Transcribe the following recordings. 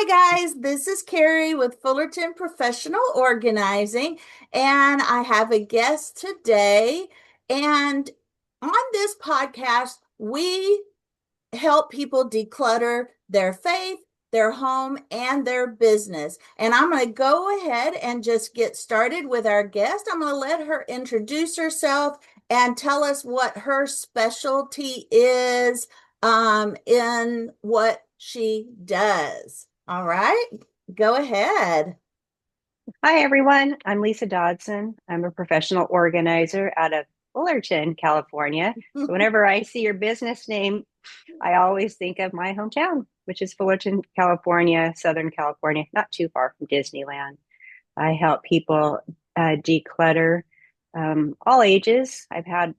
Hi guys, this is Carrie with Fullerton Professional Organizing, and I have a guest today. And on this podcast, we help people declutter their faith, their home, and their business. And I'm going to go ahead and just get started with our guest. I'm going to let her introduce herself and tell us what her specialty is in what she does. All right, go ahead. Hi, everyone. I'm Lisa Dodson. I'm a professional organizer out of Fullerton, California. So whenever I see your business name, I always think of my hometown, which is Fullerton, California, Southern California, not too far from Disneyland. I help people declutter all ages. I've had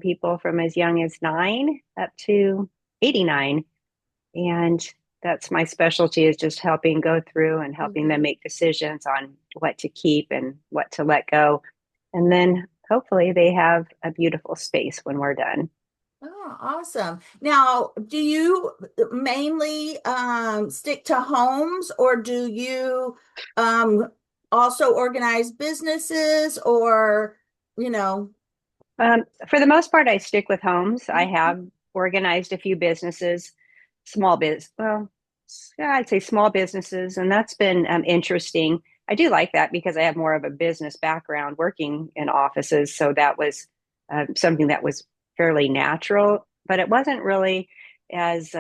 people from as young as 9 up to 89. And that's my specialty, is just helping go through and helping them Mhm. make decisions on what to keep and what to let go. And then hopefully they have a beautiful space when we're done. Oh, awesome. Now, do you mainly stick to homes or do you um, also organize businesses or, you know, For the most part, I stick with homes. I Mhm. have organized a few businesses, well, yeah, I'd say small businesses, and that's been interesting. I do like that because I have more of a business background working in offices. So that was something that was fairly natural, but it wasn't really as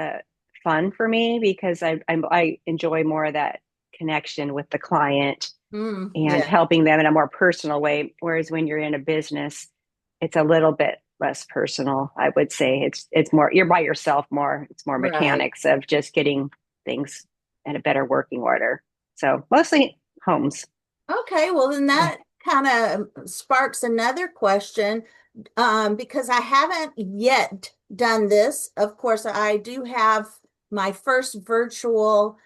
fun for me because I enjoy more of that connection with the client and Yeah, helping them in a more personal way. Whereas when you're in a business, it's a little bit less personal. I would say it's more, you're by yourself more. It's more right. mechanics of just getting things in a better working order. So mostly homes. Okay, well, then Yeah. that kind of sparks another question because I haven't yet done this. Of course, I do have my first virtual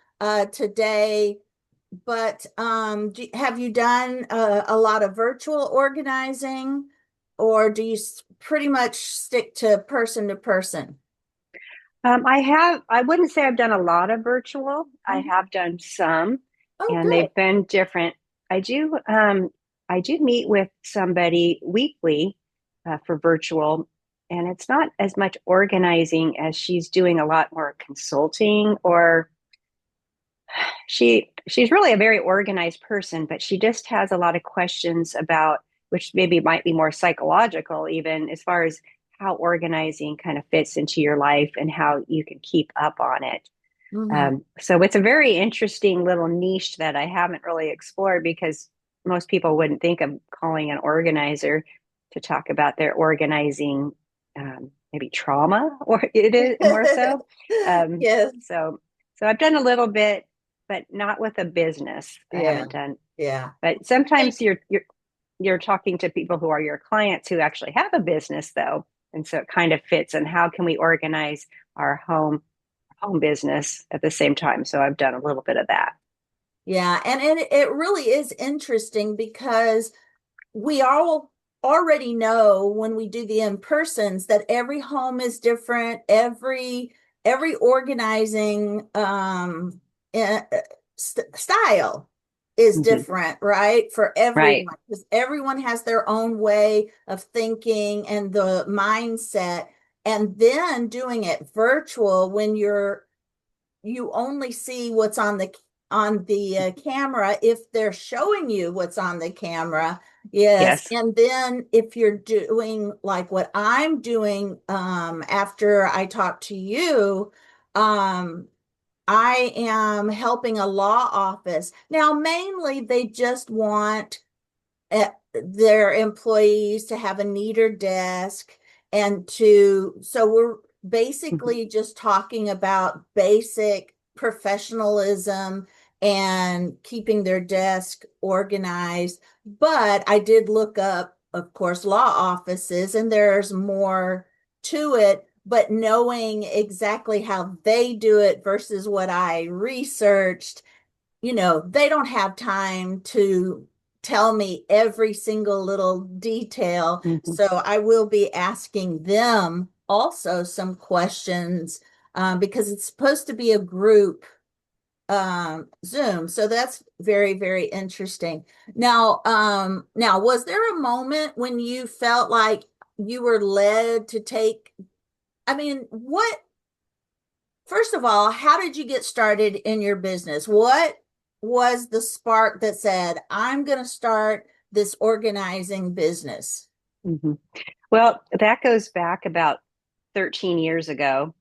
today, but have you done a lot of virtual organizing, or do you pretty much stick to person? I wouldn't say I've done a lot of virtual. I Mhm. have done some, Oh, and good. they've been different. I do, I do meet with somebody weekly for virtual, and it's not as much organizing as she's doing a lot more consulting, or she's really a very organized person, but she just has a lot of questions about, which maybe might be more psychological, even as far as how organizing kind of fits into your life and how you can keep up on it. Hmm. So it's a very interesting little niche that I haven't really explored, because most people wouldn't think of calling an organizer to talk about their organizing, maybe trauma, or it is more so. Um, Yes. so so I've done a little bit, but not with a business. I Yeah. haven't done. Yeah. But sometimes you're talking to people who are your clients who actually have a business, though, and so it kind of fits. And how can we organize our home business at the same time? So I've done a little bit of that. Yeah, and it really is interesting because we all already know when we do the in-persons that every home is different, every organizing style is Mm-hmm. different, right? For Right. everyone, because everyone has their own way of thinking and the mindset. And then doing it virtual when you only see what's on the camera if they're showing you what's on the camera. Yes, Yes. and then if you're doing like what I'm doing after I talk to you, um I am helping a law office. Now, mainly they just want their employees to have a neater desk and so we're Mm-hmm. basically just talking about basic professionalism and keeping their desk organized. But I did look up, of course, law offices, and there's more to it. But knowing exactly how they do it versus what I researched, they don't have time to tell me every single little detail. Mm-hmm. So I will be asking them also some questions because it's supposed to be a group Zoom. So that's very, very interesting. Now, was there a moment when you felt like you were led to take, I mean, first of all, how did you get started in your business? What was the spark that said, I'm going to start this organizing business? hmm Well, that goes back about 13 years ago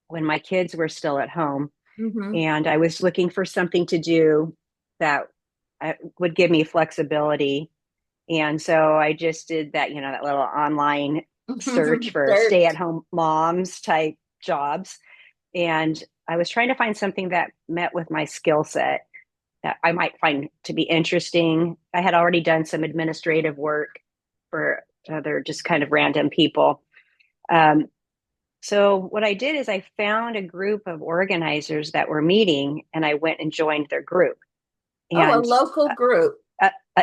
when my kids were still at home, Mm-hmm. and I was looking for something to do that would give me flexibility. And so I just did that, that little online search for stay Search. at home moms type jobs. And I was trying to find something that met with my skill set that I might find to be interesting. I had already done some administrative work for other just kind of random people. Um, so what I did is I found a group of organizers that were meeting, and I went and joined their group. Oh, a And local group.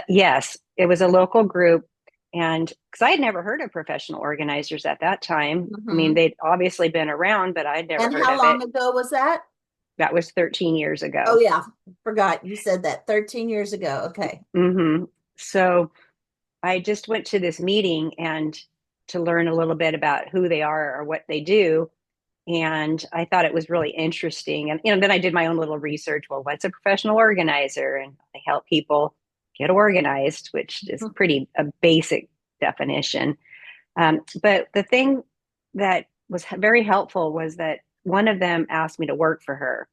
yes, it was a local group. And because I had never heard of professional organizers at that time. I mean, Hmm. they'd obviously been around, but I'd never And heard how of it. long ago was that? That was 13 years Oh, ago. yeah. Forgot you said that 13 years ago. Okay. hmm So I just went to this meeting and to learn a little bit about who they are or what they do. And I thought it was really interesting. And then I did my own little research. Well, what's a professional organizer? And I help people get organized, which is pretty a basic definition. But the thing that was very helpful was that one of them asked me to work for her,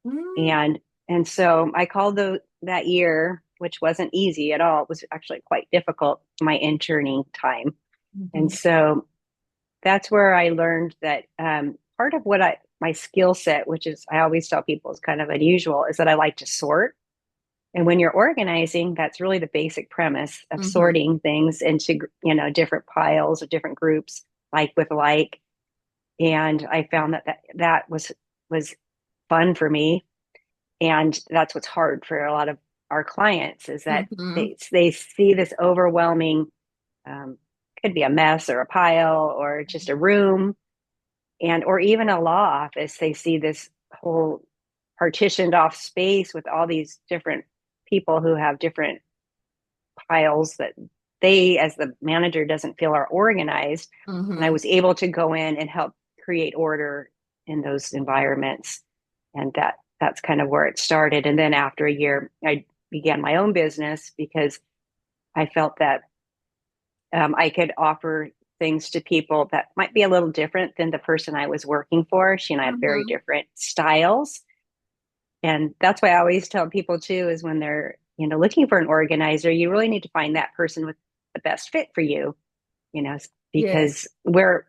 Mm-hmm. and so I called that year, which wasn't easy at all. It was actually quite difficult, my interning time. And so that's where I learned that part of what my skill set, which is I always tell people is kind of unusual, is that I like to sort. And when you're organizing, that's really the basic premise of Hmm. sorting things into different piles or different groups, like with like. And I found that was fun for me, and that's what's hard for a lot of our clients is that Hmm. they see this overwhelming, um, could be a mess or a pile or just a room, and or even a law office. They see this whole partitioned off space with all these different people who have different piles that they, as the manager, doesn't feel are organized. And I Hmm. was able to go in and help create order in those environments. And that's kind of where it started. And then after a year, I began my own business because I felt that I could offer things to people that might be a little different than the person I was working for. She and I have very Hmm. different styles. And that's why I always tell people too is when they're, looking for an organizer, you really need to find that person with the best fit for you, you know, Yes. because we're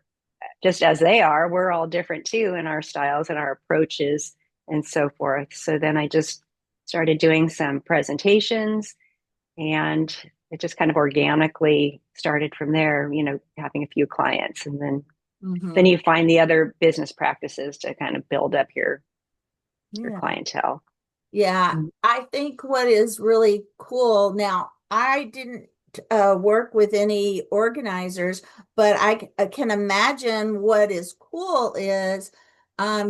just as they are, we're all different too in our styles and our approaches and so forth. So then I just started doing some presentations, and it just kind of organically started from there, having a few clients, and then Hmm. you find the other business practices to kind of build up your Yeah. clientele. Yeah, I think what is really cool now, I didn't work with any organizers, but I can imagine what is cool is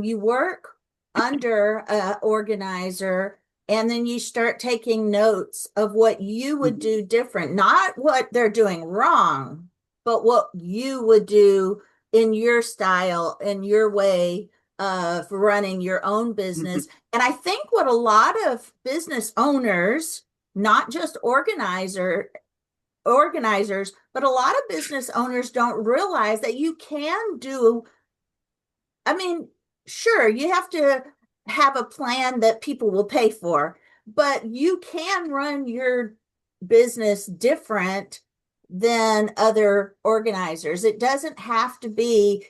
you work under an organizer and then you start taking notes of what you would Mm-hmm. do different, not what they're doing wrong, but what you would do in your style, in your way of running your own Mm-hmm. business. And I think what a lot of business owners, not just organizers, but a lot of business owners don't realize that you can do, I mean, sure, you have to have a plan that people will pay for, but you can run your business different than other organizers. It doesn't have to be,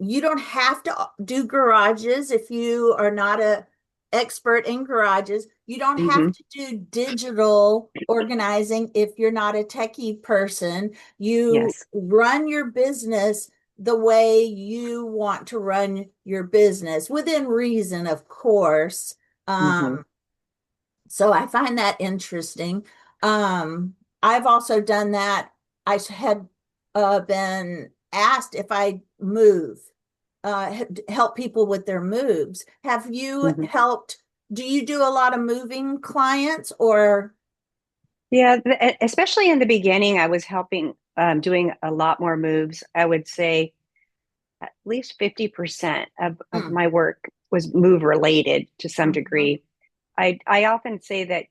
you don't have to do garages if you are not a expert in garages. You don't have Mm-hmm. to do digital organizing if you're not a techie person. You Yes. run your business the way you want to run your business within reason, of course. Mm-hmm. So I find that interesting. I've also done that. I had been asked if I move, help people with their moves. Have you Mm-hmm. helped Do you do a lot of moving clients or? Yeah, especially in the beginning, I was helping doing a lot more moves. I would say at least 50% of Mm, my work was move related to some mhm, degree. I often say that,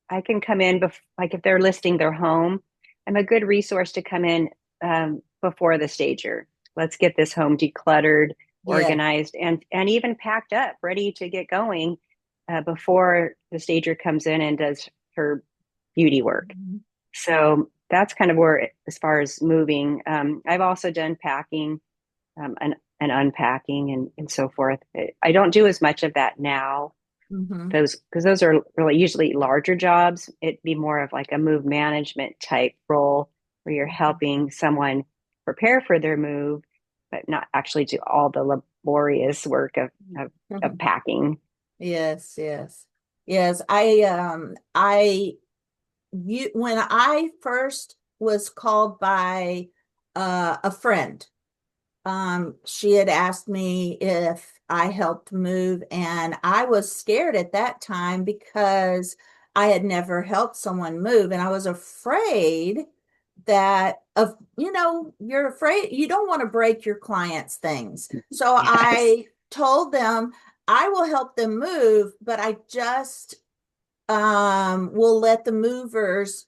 I can come in like if they're listing their home, I'm a good resource to come in before the stager. Let's get this home decluttered, yes. organized, and even packed up, ready to get going before the stager comes in and does her beauty work. Mhm, So that's kind of where, as far as moving, I've also done packing and unpacking and so forth. I don't do as much of that now, mhm, those because those are really usually larger jobs. It'd be more of like a move management type role where you're mhm, helping someone prepare for their move, but not actually do all the laborious work of mhm. packing. Yes, yes. Yes, I you when I first was called by a friend. She had asked me if I helped move, and I was scared at that time because I had never helped someone move, and I was afraid that you're afraid you don't want to break your clients' things. So Yes. I told them I will help them move, but I just will let the movers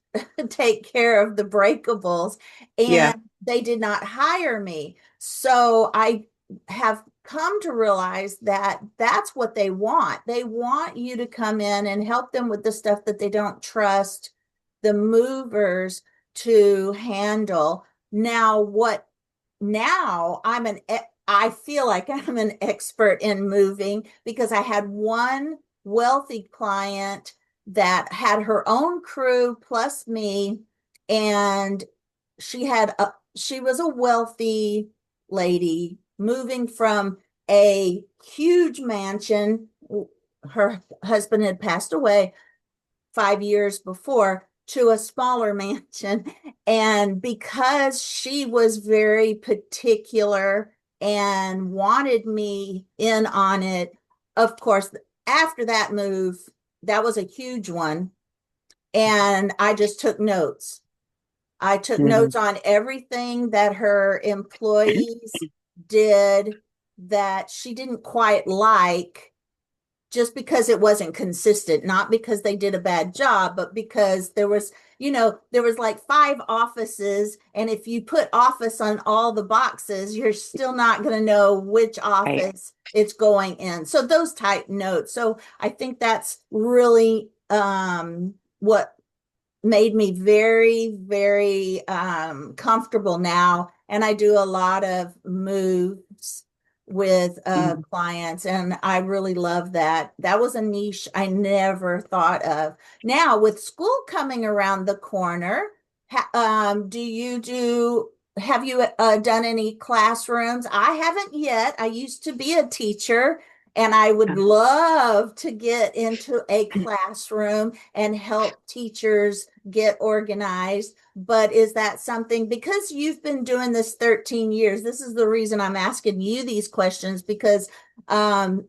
take care of the breakables. Yeah. And they did not hire me. So I have come to realize that that's what they want. They want you to come in and help them with the stuff that they don't trust the movers to handle. Now I feel like I'm an expert in moving because I had one wealthy client that had her own crew plus me, and she was a wealthy lady moving from a huge mansion. Her husband had passed away 5 years before to a smaller mansion. And because she was very particular and wanted me in on it, of course, after that move, that was a huge one. And I just took notes. I took Mhm. notes on everything that her employees did that she didn't quite like, just because it wasn't consistent, not because they did a bad job, but because there was like five offices. And if you put office on all the boxes, you're still not going to know which Right. office it's going in. So those type notes. So I think that's really what made me very, very comfortable now. And I do a lot of moves with Mhm. clients, and I really love that. That was a niche I never thought of. Now, with school coming around the corner, have you done any classrooms? I haven't yet. I used to be a teacher, and I would love to get into a classroom and help teachers get organized. But is that something, because you've been doing this 13 years? This is the reason I'm asking you these questions, because um,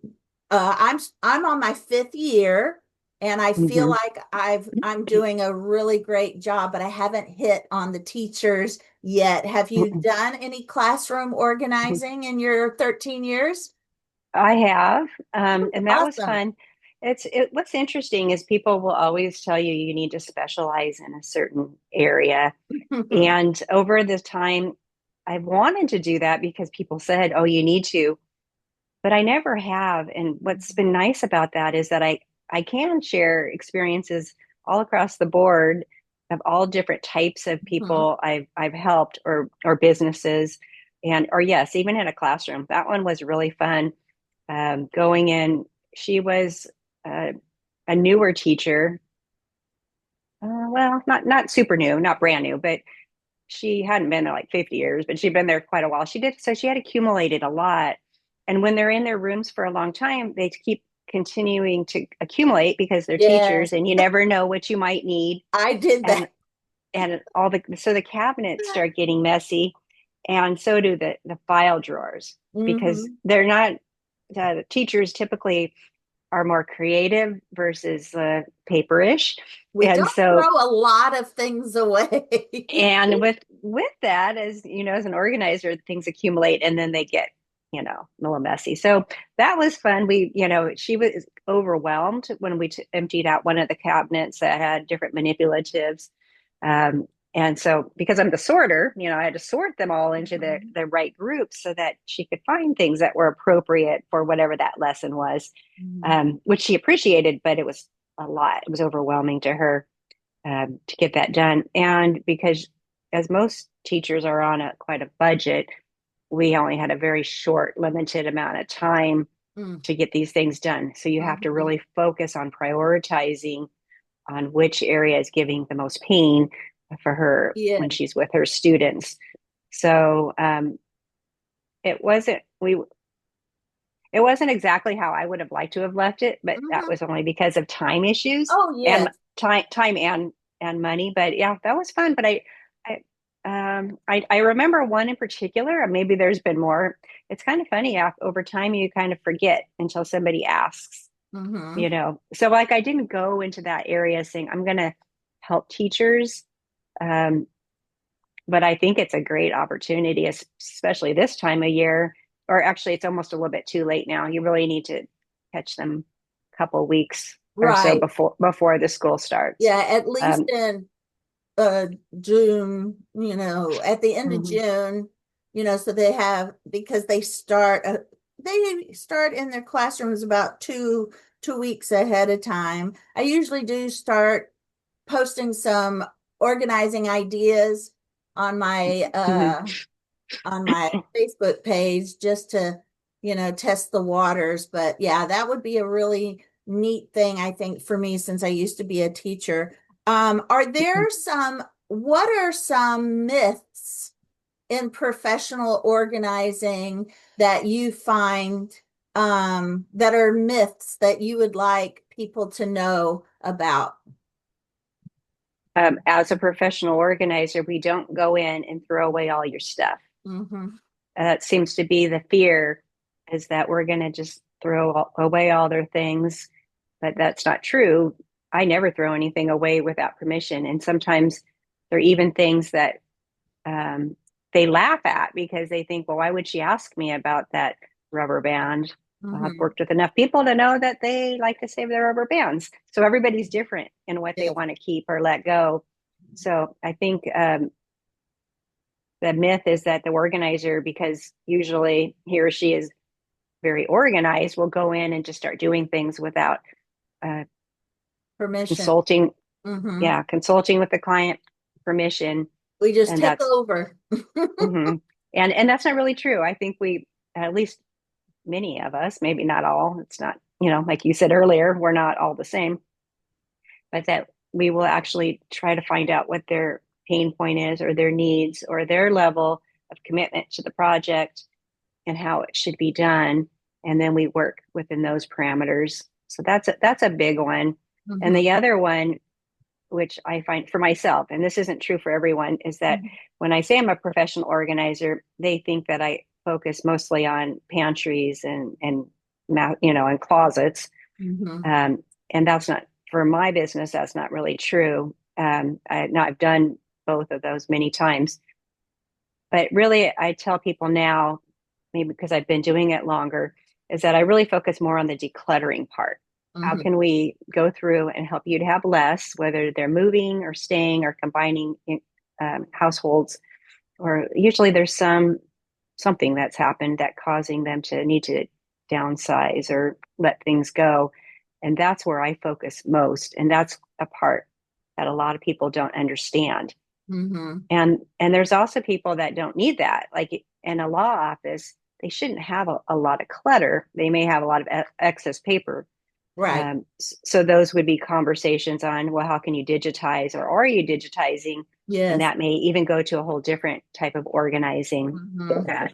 I'm on my fifth year, and I feel Mhm. like I'm doing a really great job, but I haven't hit on the teachers yet. Have you Mhm. done any classroom organizing in your 13 years? I have, and that was Awesome. fun. What's interesting is people will always tell you you need to specialize in a certain area. And over this time, I've wanted to do that because people said, "Oh, you need to," but I never have. And what's been nice about that is that I can share experiences all across the board of all different types of Mhm. people I've helped or businesses, and or yes, even in a classroom. That one was really fun. Going in, she was uh, a newer teacher. Well, not super new, not brand new, but she hadn't been there like 50 years, but she'd been there quite a while. She did, so she had accumulated a lot. And when they're in their rooms for a long time, they keep continuing to accumulate because they're Yes, teachers and you never know what you might need. I did And that. all the cabinets start getting messy, and so do the file drawers because Hmm. they're not the teachers typically are more creative versus paperish. We And don't so, throw a lot of things away. and with that, as you know, as an organizer, things accumulate and then they get, a little messy. So that was fun. She was overwhelmed when we emptied out one of the cabinets that had different manipulatives. And so, because I'm the sorter, I had to sort them all into Mhm. the right groups so that she could find things that were appropriate for whatever that lesson was, Mhm. which she appreciated, but it was a lot. It was overwhelming to her to get that done. And because, as most teachers are on quite a budget, we only had a very short, limited amount of time Mhm. to get these things done. So you have to Mhm. really focus on prioritizing on which area is giving the most pain for her Yeah. when she's with her students. So it wasn't we it wasn't exactly how I would have liked to have left it, but that Mhm. was only because of time issues Oh, and yes. time and money. But yeah, that was fun. But I remember one in particular. Maybe there's been more. It's kind of funny. Over time, you kind of forget until somebody asks. Hmm. So like I didn't go into that area saying I'm going to help teachers. Um, but I think it's a great opportunity, especially this time of year. Or actually, it's almost a little bit too late now. You really need to catch them a couple of weeks or so Right. before the school starts. Yeah, at least Um, in June, at the end of mhm, June, so because they start in their classrooms about two weeks ahead of time. I usually do start posting some organizing ideas on my mhm. uh on my Facebook page just to, test the waters. But yeah, that would be a really neat thing, I think, for me since I used to be a teacher. What are some myths in professional organizing that you find that are myths that you would like people to know about? As a professional organizer, we don't go in and throw away all your stuff. Hmm. That seems to be the fear, is that we're going to just throw away all their things, but that's not true. I never throw anything away without permission. And sometimes there are even things that they laugh at because they think, well, why would she ask me about that rubber band? I've Hmm. worked with enough people to know that they like to save their rubber bands. So everybody's different in what they Yes. want to keep or let go. So I think the myth is that the organizer, because usually he or she is very organized, will go in and just start doing things without uh, Permission. consulting, Hmm. yeah, consulting with the client permission. We just And take that's over. mhm. And that's not really true. I think at least many of us, maybe not all, it's not, like you said earlier, we're not all the same, but that we will actually try to find out what their pain point is or their needs or their level of commitment to the project and how it should be done. And then we work within those parameters. So that's a big one. And Hmm. the other one, which I find for myself, and this isn't true for everyone, is that when I say I'm a professional organizer, they think that I focus mostly on pantries and closets. Hmm. Um, and that's not for my business. That's not really true. I've done both of those many times, but really, I tell people now, maybe because I've been doing it longer, is that I really focus more on the decluttering part. How Hmm. can we go through and help you to have less, whether they're moving or staying or combining households, or usually there's something that's happened that causing them to need to downsize or let things go. And that's where I focus most. And that's a part that a lot of people don't understand. Hmm. And there's also people that don't need that. Like in a law office, they shouldn't have a lot of clutter. They may have a lot of excess paper. Right. So those would be conversations on, well, how can you digitize or are you digitizing? And Yes. that may even go to a whole different type of organizing Hmm. that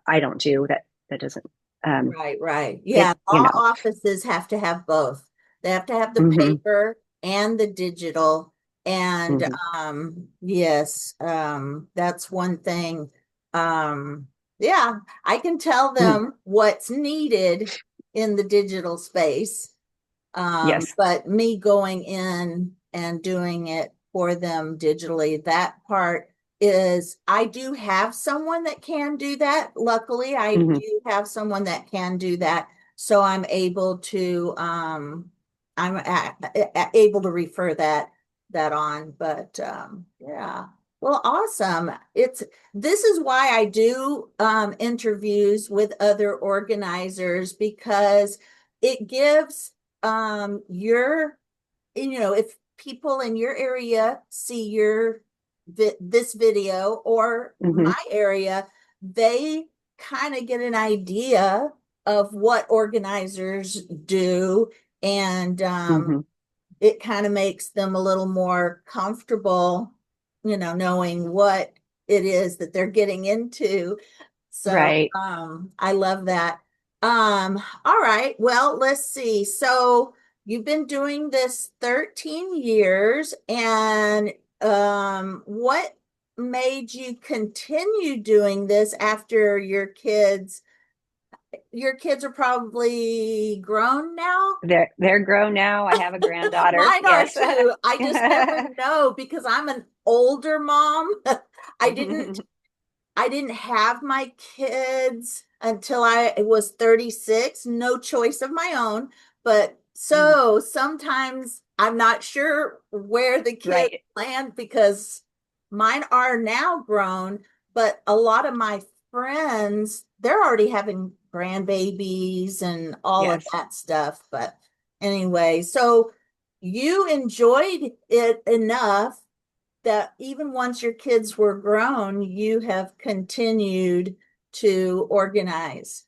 I don't do. That doesn't Right, right. Yeah, it, you law know. offices have to have both. They have to have the Mm-hmm, paper and the digital. And mm-hmm, yes, that's one thing. Um, yeah, I can tell mm-hmm. them what's needed in the digital space. Yes. But me going in and doing it for them digitally, that part is, I do have someone that can do that. Luckily, I Hmm. do have someone that can do that. So I'm able to, able to refer that on. But yeah. Well, awesome. This is why I do interviews with other organizers, because it gives your, if people in your area see this video, or Hmm. my area, they kind of get an idea of what organizers do. And Hmm. it kind of makes them a little more comfortable, knowing what it is that they're getting into. So Right. I love that. All right. Well, let's see. So you've been doing this 13 years, and what made you continue doing this after your kids are probably grown now? They're grown now. I have a granddaughter. Mine are Yes. too. I just never know, because I'm an older mom. I didn't I didn't have my kids until I was 36, no choice of my own. But so sometimes I'm not sure where the kids Right. land, because mine are now grown, but a lot of my friends, they're already having grandbabies and all of Yes. that stuff. But anyway, so you enjoyed it enough that even once your kids were grown, you have continued to organize.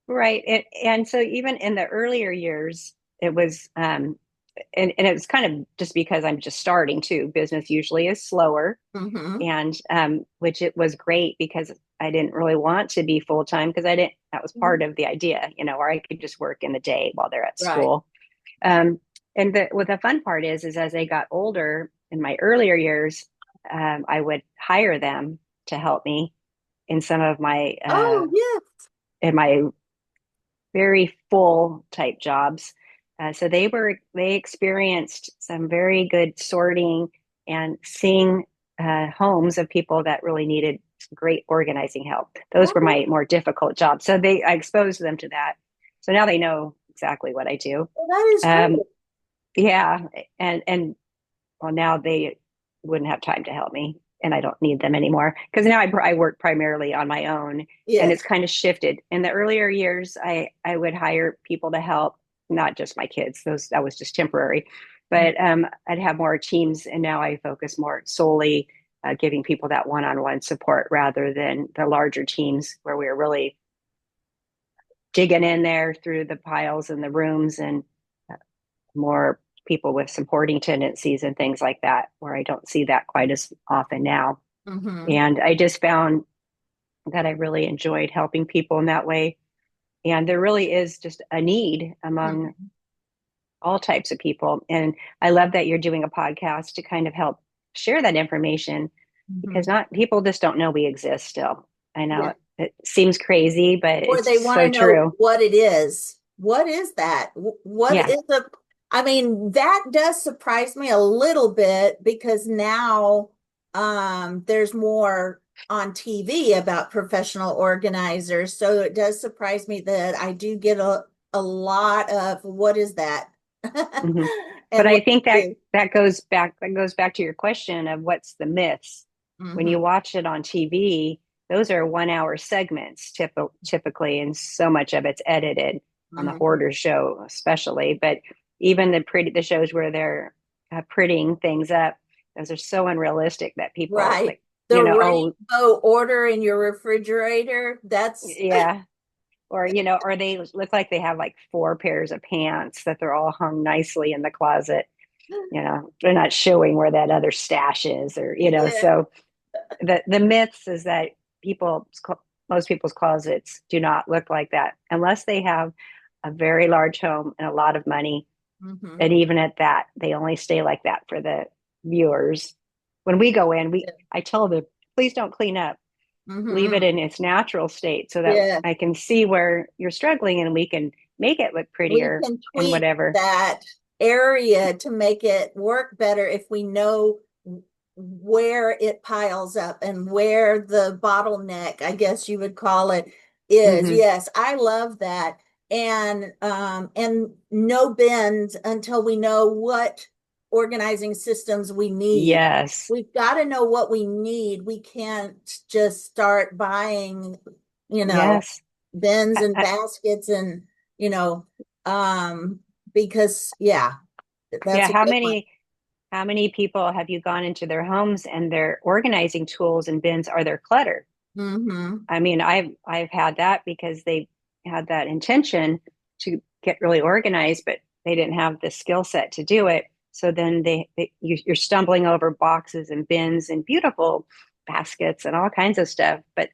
Right. And so even in the earlier years, it was and it was kind of just because I'm just starting too. Business usually is slower, Mm-hmm. and which it was great because I didn't really want to be full time because I didn't. That was part of the idea, or I could just work in the day while they're at Right. school. Um, and what the fun part is as I got older in my earlier years, I would hire them to help me in some of my Oh, yeah. in my very full type jobs. So they experienced some very good sorting and seeing homes of people that really needed great organizing help. Those were Oh, my more difficult jobs. So I exposed them to that. So now they know exactly what I do. well, that is great. Um, yeah, and well, now they wouldn't have time to help me, and I don't need them anymore because now I work primarily on my own, and it's Yes. kind of shifted. In the earlier years, I would hire people to help, not just my kids; those that was just temporary. But I'd have more teams, and now I focus more solely giving people that one-on-one support rather than the larger teams where we're really digging in there through the piles and the rooms and more people with supporting tendencies and things like that, where I don't see that quite as often now. Mm-hmm. And I just found that I really enjoyed helping people in that way. And there really is just a need among Mm-hmm. all types of people. And I love that you're doing a podcast to kind of help share that information Mm-hmm. because not people just don't know we exist still. I know Yeah. it seems crazy, but Or it's they want so to know true. what it is. What is that? What Yeah. is a, I mean, that does surprise me a little bit, because now there's more on TV about professional organizers. So it does surprise me that I do get a lot of what is that? Hmm. But And I what think to that do. that goes back to your question of what's the myths. When Mm-hmm. you watch it on TV, those are 1 hour segments typically, and so much of it's edited on the Mm-hmm. hoarder show, especially. But even the shows where they're prettying things up, those are so unrealistic that people Right. like, The oh rainbow order in your refrigerator. That's yeah, or they look like they have like 4 pairs of pants that they're all hung nicely in the closet. They're not showing where that other stash is, or yeah. so the myths is that people most people's closets do not look like that unless they have a very large home and a lot of money, Mm-hmm. and even at that they only stay like that for the viewers. When we go in, we I tell them, please don't clean up. leave it Mm-hmm. in its natural state so that Yeah. I can see where you're struggling and we can make it look We prettier can and tweak whatever. that area to make it work better if we know where it piles up and where the bottleneck, I guess you would call it, is. Hmm. Yes, I love that. And no bins until we know what organizing systems we need. Yes. We've got to know what we need. We can't just start buying, you know, Yes. bins I, and I, baskets and, you know, um, because yeah, yeah. that's a good one. How many people have you gone into their homes and their organizing tools and bins are their clutter? Mm-hmm. I mean, I've had that because they had that intention to get really organized, but they didn't have the skill set to do it. So then you're stumbling over boxes and bins and beautiful baskets and all kinds of stuff, but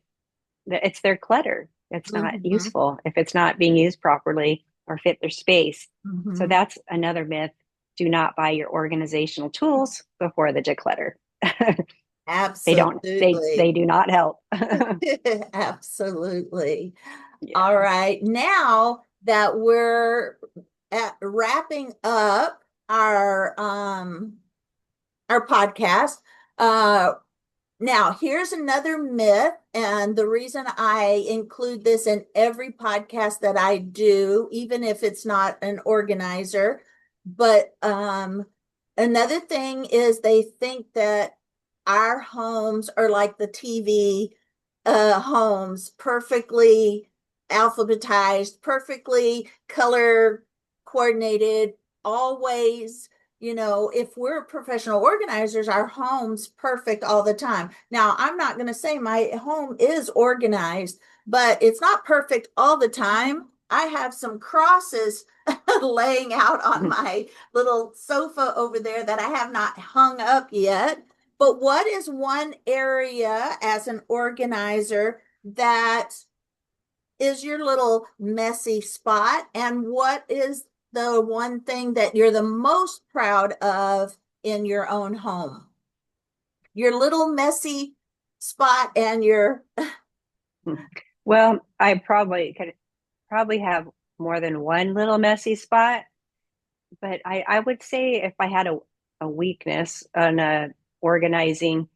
it's their clutter. It's not Mm-hmm. useful if it's not being used properly or fit their space. So Mm-hmm. that's another myth. Do not buy your organizational tools before the declutter. They don't. They Absolutely. do not help. Absolutely. All Yeah. right. Now that we're at wrapping up our podcast, uh now, here's another myth, and the reason I include this in every podcast that I do, even if it's not an organizer, but another thing is they think that our homes are like the TV homes, perfectly alphabetized, perfectly color coordinated, always, if we're professional organizers, our home's perfect all the time. Now, I'm not going to say my home is organized, but it's not perfect all the time. I have some crosses laying out on my little sofa over there that I have not hung up yet. But what is one area as an organizer that is your little messy spot? And what is the one thing that you're the most proud of in your own home? Your little messy spot and your, Well, I probably could probably have more than one little messy spot, but I would say if I had a weakness on organizing,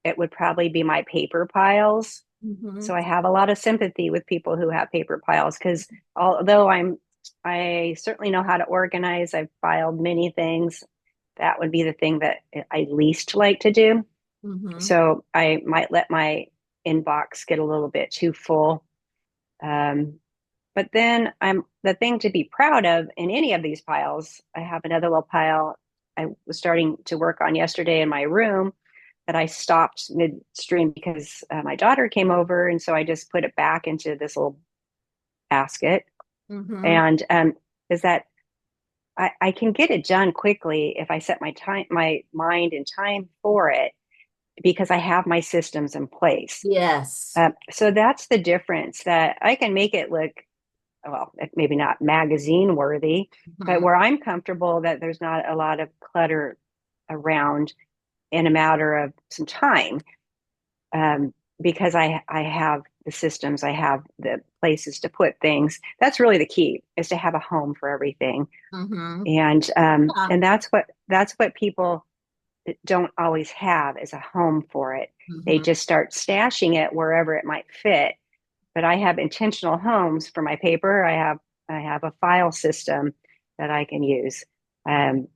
it would probably be my paper piles. Mhm, So I have a lot of sympathy with people who have paper piles because although I certainly know how to organize, I've filed many things. That would be the thing that I least like to do. mhm. So I might let my inbox get a little bit too full. Um, but then I'm the thing to be proud of in any of these piles. I have another little pile I was starting to work on yesterday in my room that I stopped midstream because my daughter came over, and so I just put it back into this little basket. Mhm. And is that I can get it done quickly if I set my mind and time for it because I have my systems in place. Yes. So that's the difference that I can make it look, well, maybe not magazine worthy, but Mhm. where I'm comfortable that there's not a lot of clutter around in a matter of some time. Because I have the systems, I have the places to put things. That's really the key is to have a home for everything. Mhm. And Yeah. that's what people don't always have is a home for it. They Mhm. just start stashing it wherever it might fit. But I have intentional homes for my paper. I have a file system that I can use. Um,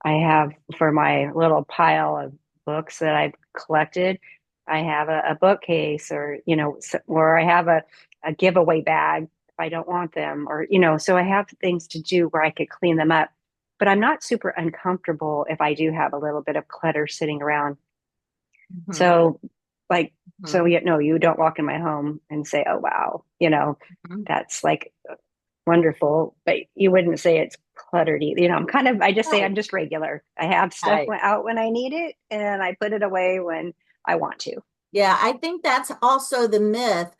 I have for my little pile of books that I've collected. I have a bookcase, or or I have a giveaway bag if I don't want them, or so I have things to do where I could clean them up. But I'm not super uncomfortable if I do have a little bit of clutter sitting around. Mhm. So, like, so Mhm. you know, you don't walk in my home and say, "Oh, wow," Mhm. that's like wonderful, but you wouldn't say it's cluttered either. I just say Right. I'm just regular. I have stuff Right. out when I need it, and I put it away when I want to. Yeah, I think that's also the myth.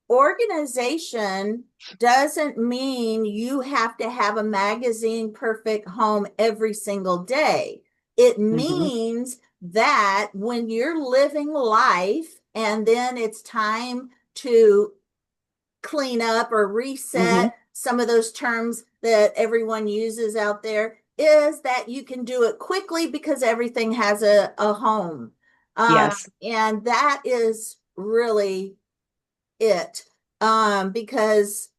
Organization doesn't mean you have to have a magazine perfect home every single day. It Hmm. means that when you're living life and then it's time to clean up or Hmm. reset, some of those terms that everyone uses out there, is that you can do it quickly because everything has a home. Yes. And that is really it. Because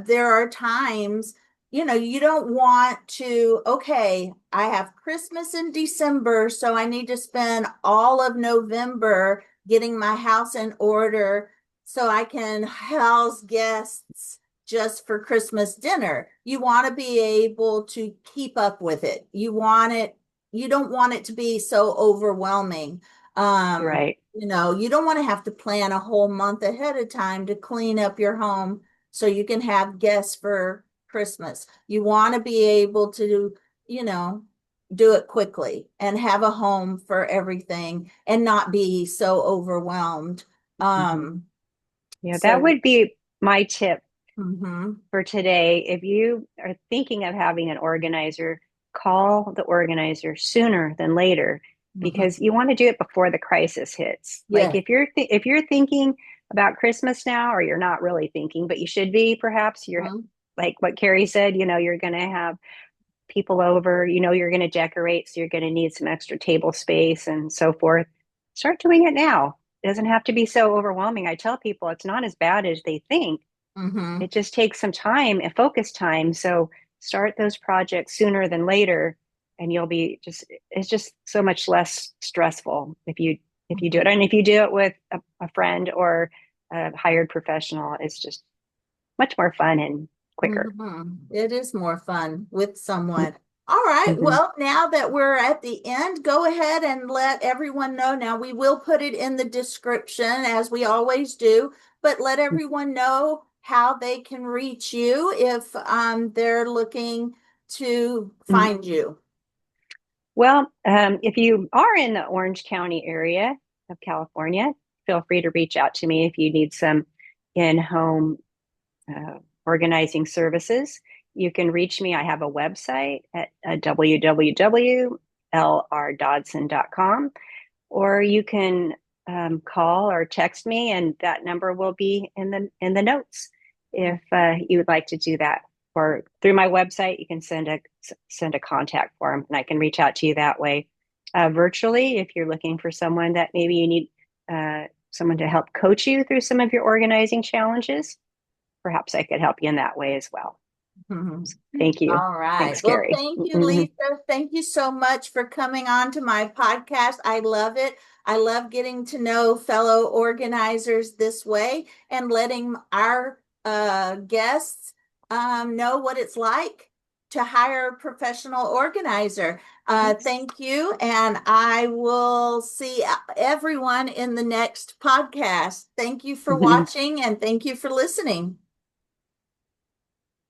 there are times, you don't want to, okay, I have Christmas in December, so I need to spend all of November getting my house in order so I can house guests just for Christmas dinner. You want to be able to keep up with it. You don't want it to be so overwhelming. Right. You don't want to have to plan a whole month ahead of time to clean up your home so you can have guests for Christmas. You want to be able to, you know, do it quickly and have a home for everything and not be so overwhelmed. Hmm. Um, Yeah, that so, would be my tip mhm, for today. If you are thinking of having an organizer, call the organizer sooner than later because mhm, you want to do it before the crisis hits. Like yes, if you're thinking about Christmas now, or you're not really thinking, but you should be, perhaps you're mhm, like what Carrie said, you're going to have people over, you're going to decorate, so you're going to need some extra table space and so forth. Start doing it now. It doesn't have to be so overwhelming. I tell people it's not as bad as they think. mhm, It just takes some time and focus time. So start those projects sooner than later, and you'll be it's just so much less stressful if you do it. mhm, And if you do it with a friend or a hired professional, it's just much more fun and quicker. mhm. It is more fun with someone. All right. Mm-hmm. Well, now that we're at the end, go ahead and let everyone know. Now, we will put it in the description as we always do, but let everyone know how they can reach you if they're looking to Mm-hmm. find you. Well, if you are in the Orange County area of California, feel free to reach out to me if you need some in-home organizing services. You can reach me. I have a website at www.lrdodson.com, or you can call or text me, and that number will be in the notes if you would like to do that. Or through my website, you can send a contact form, and I can reach out to you that way. Virtually, if you're looking for someone that maybe you need someone to help coach you through some of your organizing challenges, perhaps I could help you in that way as well. Mhm. Thank you. All right. Thanks, Well, Carrie. thank you, Mm-hmm. Lisa. Thank you so much for coming on to my podcast. I love it. I love getting to know fellow organizers this way and letting our guests know what it's like to hire a professional organizer. Yes. Thank you. And I will see everyone in the next podcast. Thank you for watching and thank you for listening.